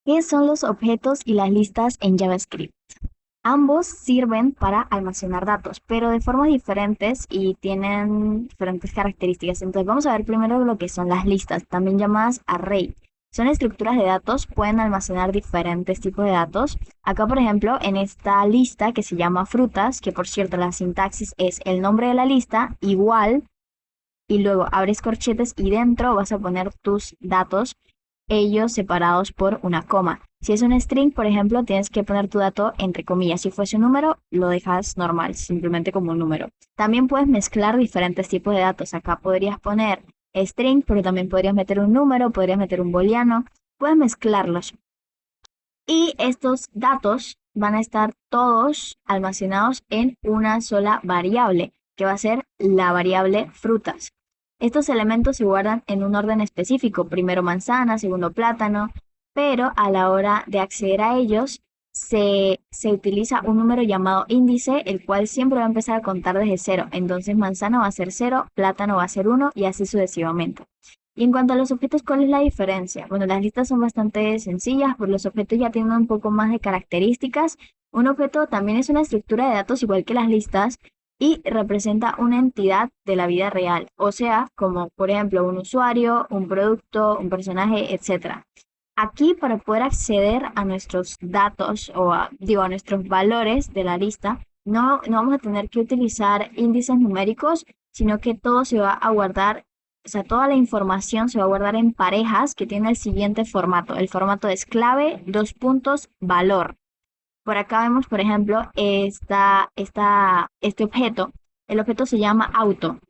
¿Qué son los objetos y las listas en JavaScript? Ambos sirven para almacenar datos, pero de formas diferentes y tienen diferentes características. Entonces vamos a ver primero lo que son las listas, también llamadas array. Son estructuras de datos, pueden almacenar diferentes tipos de datos. Acá, por ejemplo, en esta lista que se llama frutas, que por cierto la sintaxis es el nombre de la lista igual y luego abres corchetes y dentro vas a poner tus datos, ellos separados por una coma. Si es un string, por ejemplo, tienes que poner tu dato entre comillas. Si fuese un número, lo dejas normal, simplemente como un número. También puedes mezclar diferentes tipos de datos. Acá podrías poner string, pero también podrías meter un número, podrías meter un booleano. Puedes mezclarlos. Y estos datos van a estar todos almacenados en una sola variable, que va a ser la variable frutas. Estos elementos se guardan en un orden específico, primero manzana, segundo plátano, pero a la hora de acceder a ellos se utiliza un número llamado índice, el cual siempre va a empezar a contar desde cero. Entonces manzana va a ser cero, plátano va a ser uno y así sucesivamente. Y en cuanto a los objetos, ¿cuál es la diferencia? Bueno, las listas son bastante sencillas, pues los objetos ya tienen un poco más de características. Un objeto también es una estructura de datos igual que las listas y representa una entidad de la vida real, o sea, como por ejemplo un usuario, un producto, un personaje, etcétera. Aquí para poder acceder a nuestros datos o a nuestros valores de la lista, no vamos a tener que utilizar índices numéricos, sino que todo se va a guardar, o sea, toda la información se va a guardar en parejas que tiene el siguiente formato. El formato es clave, dos puntos, valor. Por acá vemos, por ejemplo, este objeto. El objeto se llama auto.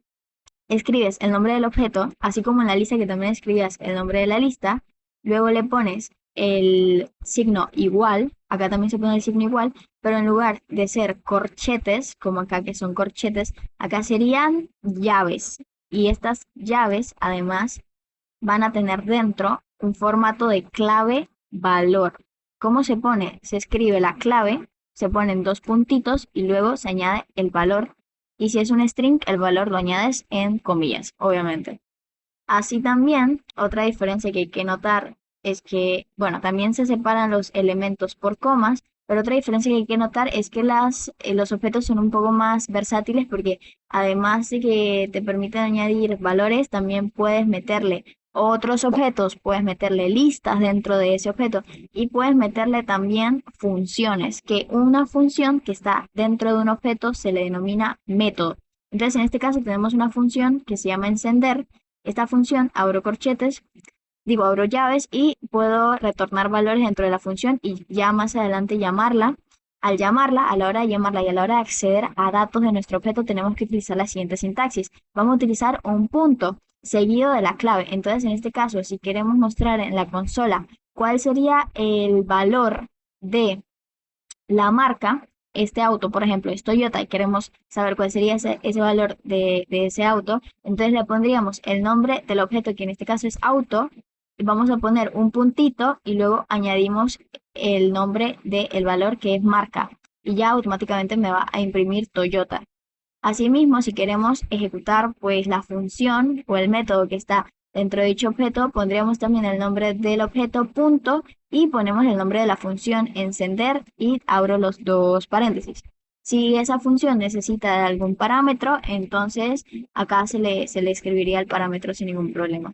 Escribes el nombre del objeto, así como en la lista que también escribías el nombre de la lista. Luego le pones el signo igual. Acá también se pone el signo igual, pero en lugar de ser corchetes, como acá que son corchetes, acá serían llaves. Y estas llaves, además, van a tener dentro un formato de clave valor. ¿Cómo se pone? Se escribe la clave, se ponen dos puntitos y luego se añade el valor. Y si es un string, el valor lo añades en comillas, obviamente. Así también, otra diferencia que hay que notar es que, bueno, también se separan los elementos por comas, pero otra diferencia que hay que notar es que los objetos son un poco más versátiles porque además de que te permiten añadir valores, también puedes meterle otros objetos, puedes meterle listas dentro de ese objeto y puedes meterle también funciones, que una función que está dentro de un objeto se le denomina método. Entonces, en este caso tenemos una función que se llama encender. Esta función abro corchetes, abro llaves y puedo retornar valores dentro de la función y ya más adelante llamarla. Al llamarla, a la hora de llamarla y a la hora de acceder a datos de nuestro objeto, tenemos que utilizar la siguiente sintaxis. Vamos a utilizar un punto seguido de la clave. Entonces, en este caso, si queremos mostrar en la consola cuál sería el valor de la marca, este auto, por ejemplo, es Toyota y queremos saber cuál sería ese valor de ese auto, entonces le pondríamos el nombre del objeto, que en este caso es auto, y vamos a poner un puntito y luego añadimos el nombre del valor que es marca y ya automáticamente me va a imprimir Toyota. Asimismo, si queremos ejecutar pues la función o el método que está dentro de dicho objeto, pondríamos también el nombre del objeto punto y ponemos el nombre de la función encender y abro los dos paréntesis. Si esa función necesita de algún parámetro, entonces acá se le escribiría el parámetro sin ningún problema.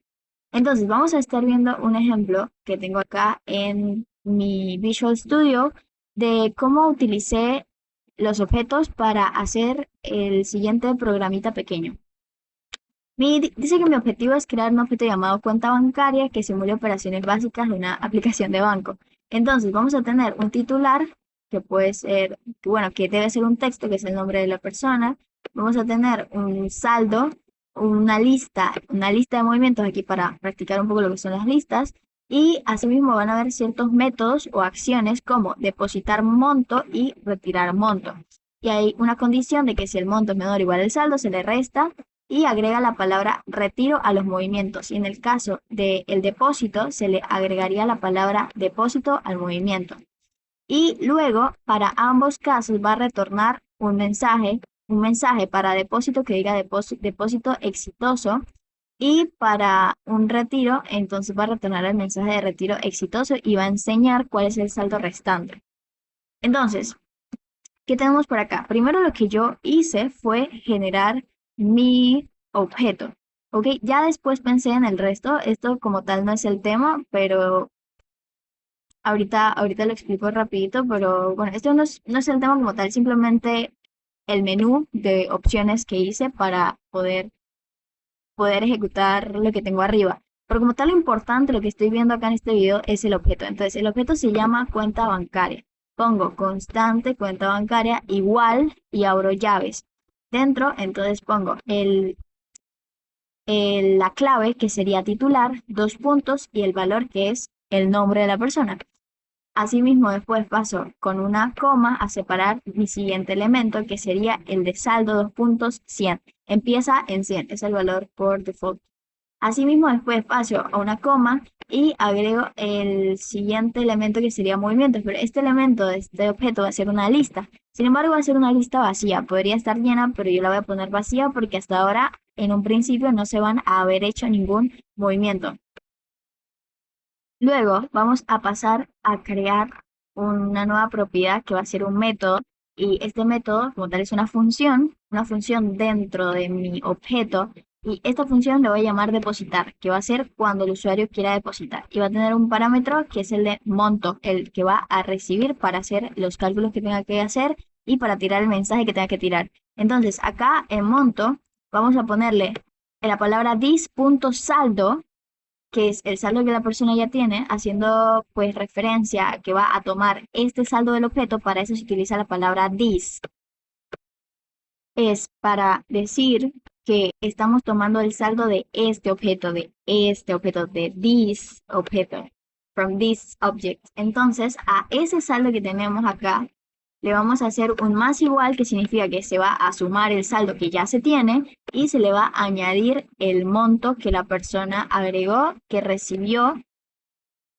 Entonces vamos a estar viendo un ejemplo que tengo acá en mi Visual Studio de cómo utilicé los objetos para hacer el siguiente programita pequeño. Dice que mi objetivo es crear un objeto llamado cuenta bancaria que simule operaciones básicas de una aplicación de banco. Entonces vamos a tener un titular que puede ser, bueno, que debe ser un texto, que es el nombre de la persona. Vamos a tener un saldo, una lista de movimientos aquí para practicar un poco lo que son las listas. Y asimismo van a haber ciertos métodos o acciones como depositar monto y retirar monto. Y hay una condición de que si el monto es menor o igual al saldo, se le resta y agrega la palabra retiro a los movimientos. Y en el caso del depósito, se le agregaría la palabra depósito al movimiento. Y luego, para ambos casos, va a retornar un mensaje para depósito que diga depósito exitoso Y para un retiro, entonces va a retornar el mensaje de retiro exitoso y va a enseñar cuál es el saldo restante. Entonces, ¿qué tenemos por acá? Primero lo que yo hice fue generar mi objeto. ¿Ok? Ya después pensé en el resto. Esto como tal no es el tema, pero ahorita lo explico rapidito. Pero bueno, esto no es el tema como tal, simplemente el menú de opciones que hice para poder ejecutar lo que tengo arriba. Pero como tal, lo importante, lo que estoy viendo acá en este video es el objeto. Entonces, el objeto se llama cuenta bancaria. Pongo constante cuenta bancaria igual y abro llaves. Dentro, entonces pongo la clave que sería titular, dos puntos y el valor que es el nombre de la persona. Asimismo, después paso con una coma a separar mi siguiente elemento, que sería el de saldo, dos puntos, 100. Empieza en 100, es el valor por default. Asimismo, después paso a una coma y agrego el siguiente elemento que sería movimientos, pero este elemento de este objeto va a ser una lista. Sin embargo, va a ser una lista vacía. Podría estar llena, pero yo la voy a poner vacía porque hasta ahora, en un principio, no se van a haber hecho ningún movimiento. Luego vamos a pasar a crear una nueva propiedad que va a ser un método, y este método como tal es una función dentro de mi objeto, y esta función le voy a llamar depositar, que va a ser cuando el usuario quiera depositar, y va a tener un parámetro que es el de monto, el que va a recibir para hacer los cálculos que tenga que hacer y para tirar el mensaje que tenga que tirar. Entonces acá en monto vamos a ponerle la palabra dis.saldo, que es el saldo que la persona ya tiene, haciendo pues referencia a que va a tomar este saldo del objeto. Para eso se utiliza la palabra this. Es para decir que estamos tomando el saldo de este objeto, de this objeto, from this object. Entonces, a ese saldo que tenemos acá, le vamos a hacer un más igual, que significa que se va a sumar el saldo que ya se tiene y se le va a añadir el monto que la persona agregó, que recibió, o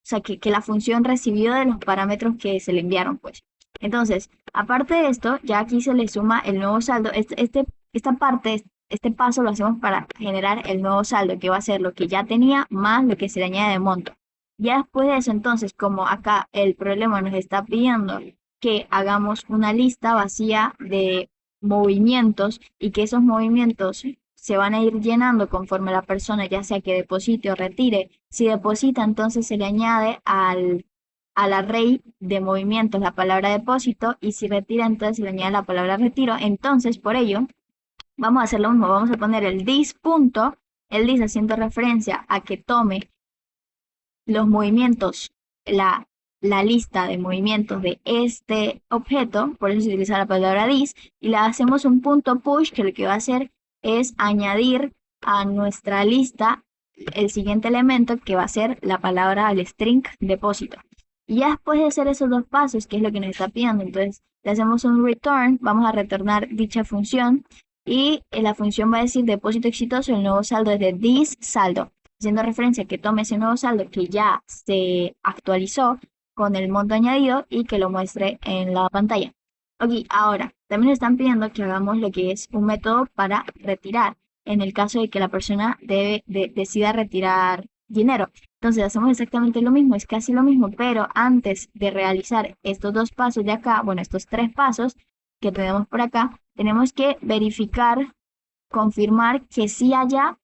sea, que la función recibió de los parámetros que se le enviaron, pues. Entonces, aparte de esto, ya aquí se le suma el nuevo saldo. Esta parte, este paso lo hacemos para generar el nuevo saldo, que va a ser lo que ya tenía más lo que se le añade de monto. Ya después de eso, entonces, como acá el problema nos está pidiendo que hagamos una lista vacía de movimientos y que esos movimientos se van a ir llenando conforme la persona ya sea que deposite o retire. Si deposita, entonces se le añade al array de movimientos la palabra depósito, y si retira, entonces se le añade la palabra retiro. Entonces, por ello, vamos a hacer lo mismo. Vamos a poner el this punto, el this haciendo referencia a que tome los movimientos, la lista de movimientos de este objeto, por eso se utiliza la palabra this, y le hacemos un punto push, que lo que va a hacer es añadir a nuestra lista el siguiente elemento, que va a ser la palabra al string depósito. Y ya después de hacer esos dos pasos, que es lo que nos está pidiendo, entonces le hacemos un return, vamos a retornar dicha función, y la función va a decir depósito exitoso, el nuevo saldo es de this saldo, haciendo referencia a que tome ese nuevo saldo que ya se actualizó con el monto añadido y que lo muestre en la pantalla. Ok, ahora también nos están pidiendo que hagamos lo que es un método para retirar, en el caso de que la persona decida retirar dinero. Entonces hacemos exactamente lo mismo, es casi lo mismo, pero antes de realizar estos dos pasos de acá, bueno, estos tres pasos que tenemos por acá, tenemos que verificar, confirmar que sí haya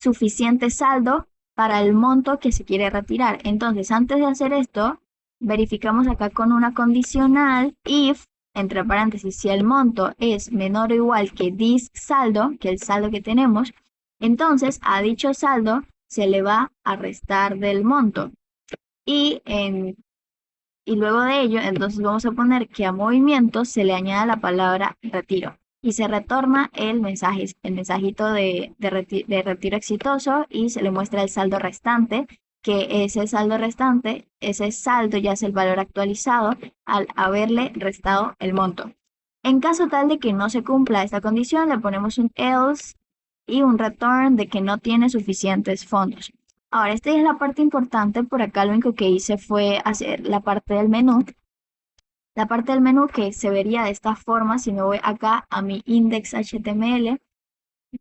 suficiente saldo para el monto que se quiere retirar. Entonces, antes de hacer esto, verificamos acá con una condicional if, entre paréntesis, si el monto es menor o igual que this saldo, que el saldo que tenemos, entonces a dicho saldo se le va a restar del monto. Y luego de ello, entonces vamos a poner que a movimiento se le añada la palabra retiro y se retorna el mensajito de retiro exitoso, y se le muestra el saldo restante, que ese saldo restante, ese saldo ya es el valor actualizado al haberle restado el monto. En caso tal de que no se cumpla esta condición, le ponemos un else y un return de que no tiene suficientes fondos. Ahora, esta es la parte importante. Por acá lo único que hice fue hacer la parte del menú. La parte del menú que se vería de esta forma si me voy acá a mi index.html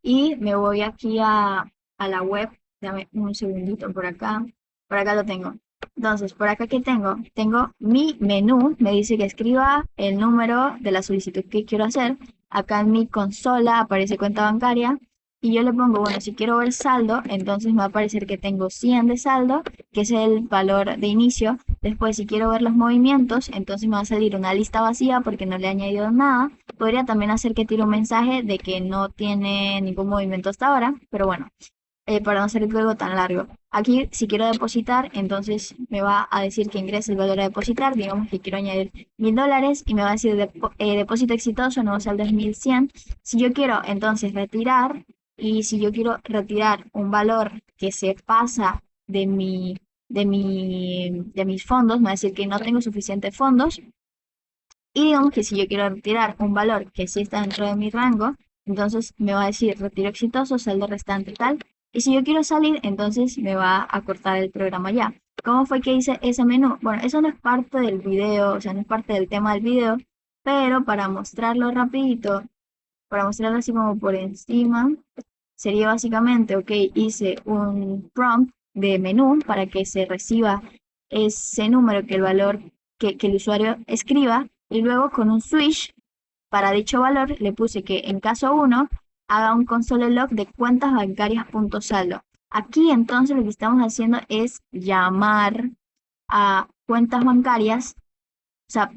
y me voy aquí a a la web. Dame un segundito por acá. Por acá lo tengo. Entonces, por acá que tengo, tengo mi menú, me dice que escriba el número de la solicitud que quiero hacer. Acá en mi consola aparece cuenta bancaria y yo le pongo, bueno, si quiero ver saldo, entonces me va a aparecer que tengo 100 de saldo, que es el valor de inicio. Después, si quiero ver los movimientos, entonces me va a salir una lista vacía porque no le he añadido nada. Podría también hacer que tire un mensaje de que no tiene ningún movimiento hasta ahora, pero bueno, para no hacer el juego tan largo. Aquí, si quiero depositar, entonces me va a decir que ingrese el valor a depositar. Digamos que quiero añadir $1000 y me va a decir depósito exitoso, nuevo saldo es 1100. Si yo quiero entonces retirar y si yo quiero retirar un valor que se pasa de mis fondos, me va a decir que no tengo suficientes fondos. Y digamos que si yo quiero retirar un valor que sí está dentro de mi rango, entonces me va a decir retiro exitoso, saldo restante tal. Y si yo quiero salir, entonces me va a cortar el programa ya. ¿Cómo fue que hice ese menú? Bueno, eso no es parte del video, o sea, no es parte del tema del video, pero para mostrarlo rapidito, para mostrarlo así como por encima, sería básicamente, ok, hice un prompt de menú para que se reciba ese número, que el valor que el usuario escriba, y luego con un switch para dicho valor le puse que en caso 1 haga un console log de cuentas bancarias.saldo. Aquí entonces lo que estamos haciendo es llamar a cuentas bancarias, o sea,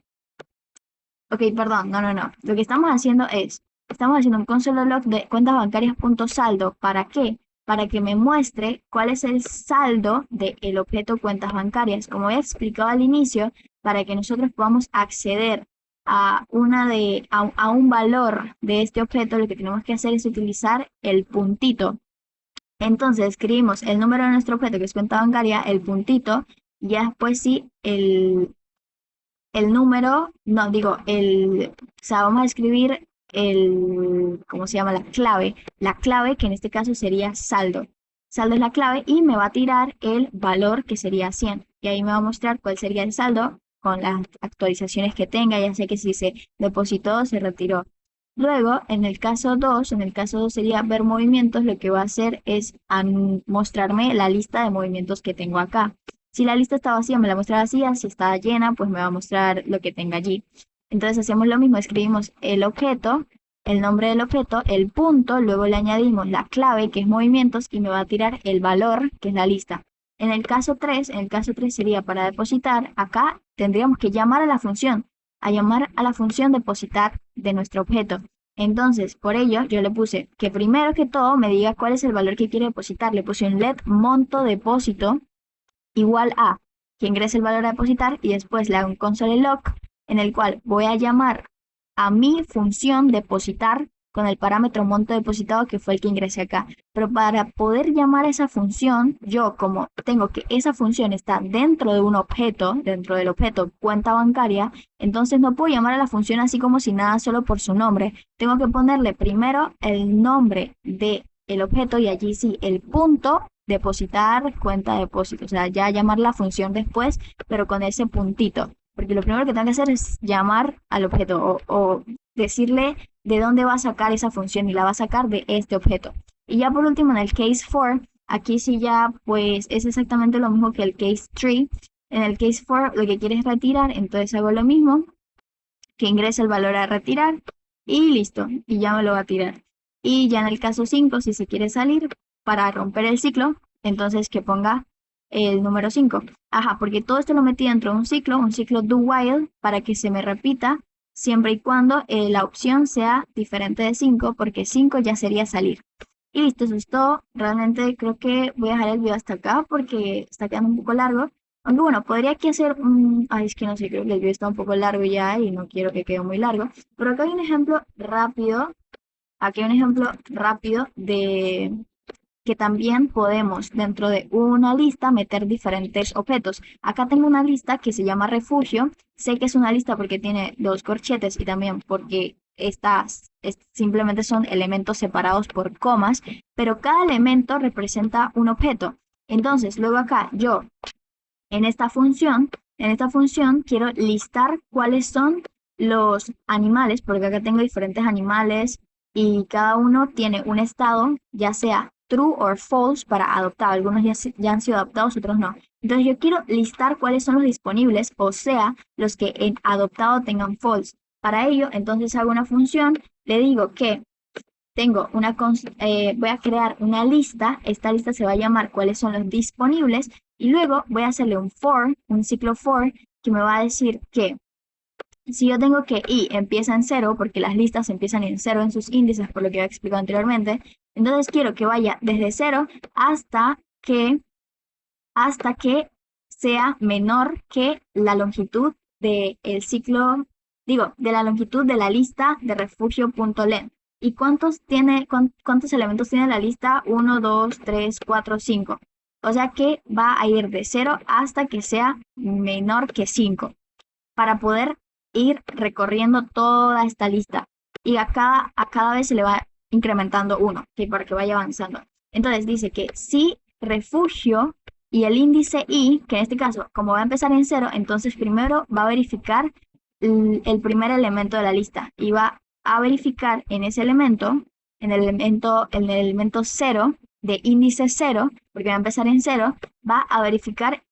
ok, perdón, no. Lo que estamos haciendo es, estamos haciendo un console log de cuentas bancarias.saldo. ¿Para qué? Para que me muestre cuál es el saldo del objeto cuentas bancarias. Como he explicado al inicio, para que nosotros podamos acceder a un valor de este objeto, lo que tenemos que hacer es utilizar el puntito. Entonces escribimos el número de nuestro objeto, que es cuenta bancaria, el puntito, y ya después sí el número, no, digo, o sea, vamos a escribir ¿cómo se llama? La clave que en este caso sería saldo. Saldo es la clave y me va a tirar el valor que sería 100. Y ahí me va a mostrar cuál sería el saldo con las actualizaciones que tenga, ya sé que si se depositó o se retiró. Luego, en el caso 2 sería ver movimientos, lo que va a hacer es mostrarme la lista de movimientos que tengo acá. Si la lista está vacía, me la muestra vacía. Si está llena, pues me va a mostrar lo que tenga allí. Entonces hacemos lo mismo, escribimos el objeto, el nombre del objeto, el punto, luego le añadimos la clave, que es movimientos, y me va a tirar el valor, que es la lista. En el caso 3 sería para depositar. Acá tendríamos que llamar a la función, depositar de nuestro objeto. Entonces, por ello, yo le puse que primero que todo me diga cuál es el valor que quiere depositar. Le puse un let monto depósito igual a que ingrese el valor a depositar y después le hago un console log en el cual voy a llamar a mi función depositar con el parámetro monto depositado, que fue el que ingresé acá. Pero para poder llamar a esa función, yo como tengo que esa función está dentro de un objeto, dentro del objeto cuenta bancaria, entonces no puedo llamar a la función así como si nada, solo por su nombre. Tengo que ponerle primero el nombre del objeto y allí sí el punto depositar cuenta de depósito. O sea, ya llamar la función después, pero con ese puntito. Porque lo primero que tengo que hacer es llamar al objeto o decirle de dónde va a sacar esa función y la va a sacar de este objeto. Y ya por último en el case 4, aquí sí ya pues es exactamente lo mismo que el case 3. En el case 4 lo que quiere es retirar, entonces hago lo mismo, que ingrese el valor a retirar y listo, y ya me lo va a tirar. Y ya en el caso 5, si se quiere salir para romper el ciclo, entonces que ponga el número 5. Ajá, porque todo esto lo metí dentro de un ciclo do while, para que se me repita siempre y cuando la opción sea diferente de 5, porque 5 ya sería salir. Y listo, eso es todo. Realmente creo que voy a dejar el video hasta acá porque está quedando un poco largo. Aunque bueno, podría aquí hacer ay, es que no sé, creo que el video está un poco largo ya y no quiero que quede muy largo. Pero acá hay un ejemplo rápido. Aquí hay un ejemplo rápido de que también podemos dentro de una lista meter diferentes objetos. Acá tengo una lista que se llama refugio. Sé que es una lista porque tiene dos corchetes y también porque estas simplemente son elementos separados por comas, pero cada elemento representa un objeto. Entonces, luego acá yo en esta función quiero listar cuáles son los animales, porque acá tengo diferentes animales y cada uno tiene un estado, ya sea true or false para adoptado. Algunos ya han sido adoptados, otros no. Entonces yo quiero listar cuáles son los disponibles, o sea, los que en adoptado tengan false. Para ello, entonces hago una función, le digo que tengo voy a crear una lista, esta lista se va a llamar cuáles son los disponibles, y luego voy a hacerle un ciclo for, que me va a decir que si yo tengo que i empieza en 0, porque las listas empiezan en 0 en sus índices, por lo que he explicado anteriormente, entonces quiero que vaya desde 0 hasta que sea menor que la longitud del ciclo, digo, de la longitud de la lista de refugio.len. ¿Y cuántos elementos tiene la lista? 1, 2, 3, 4, 5. O sea que va a ir de 0 hasta que sea menor que 5, para poder ir recorriendo toda esta lista. Y a cada vez se le va incrementando 1, ¿sí? Para que vaya avanzando. Entonces dice que si refugio y el índice i, que en este caso, como va a empezar en 0, entonces primero va a verificar el primer elemento de la lista y va a verificar en ese elemento, en el elemento 0 de índice 0, porque va a empezar en 0, va a verificar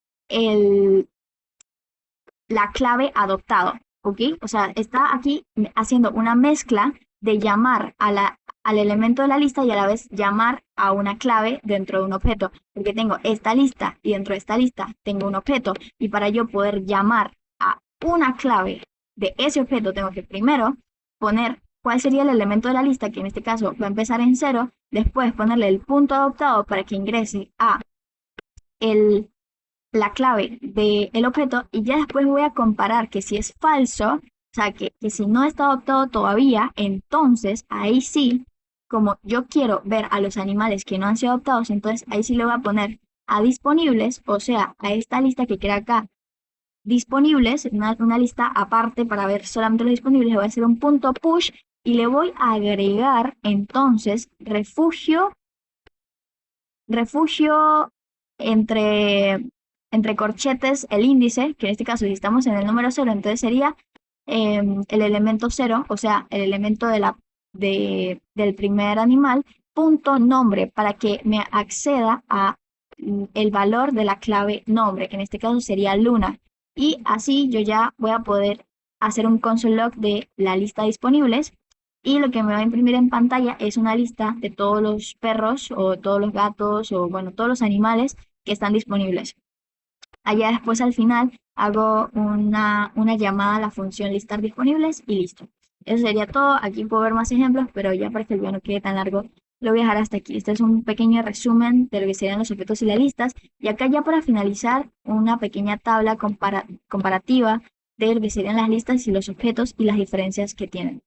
la clave adoptado, ¿ok? O sea, está aquí haciendo una mezcla de llamar al elemento de la lista y a la vez llamar a una clave dentro de un objeto, porque tengo esta lista y dentro de esta lista tengo un objeto, y para yo poder llamar a una clave de ese objeto tengo que primero poner cuál sería el elemento de la lista, que en este caso va a empezar en 0, después ponerle el punto adoptado para que ingrese a la clave del objeto, y ya después voy a comparar que si es falso, o sea, que si no está adoptado todavía, entonces ahí sí, como yo quiero ver a los animales que no han sido adoptados, entonces ahí sí le voy a poner a disponibles, o sea, a esta lista que crea acá, disponibles, una lista aparte para ver solamente los disponibles, le voy a hacer un punto push y le voy a agregar entonces refugio entre corchetes el índice, que en este caso si estamos en el número 0, entonces sería el elemento 0, o sea, el elemento del primer animal, punto nombre, para que me acceda a el valor de la clave nombre, que en este caso sería Luna. Y así yo ya voy a poder hacer un console log de la lista disponibles, y lo que me va a imprimir en pantalla es una lista de todos los perros o todos los gatos o bueno, todos los animales que están disponibles. Allá después al final hago una llamada a la función listar disponibles y listo. Eso sería todo. Aquí puedo ver más ejemplos, pero ya para que el video no quede tan largo, lo voy a dejar hasta aquí. Este es un pequeño resumen de lo que serían los objetos y las listas. Y acá ya para finalizar, una pequeña tabla comparativa de lo que serían las listas y los objetos y las diferencias que tienen.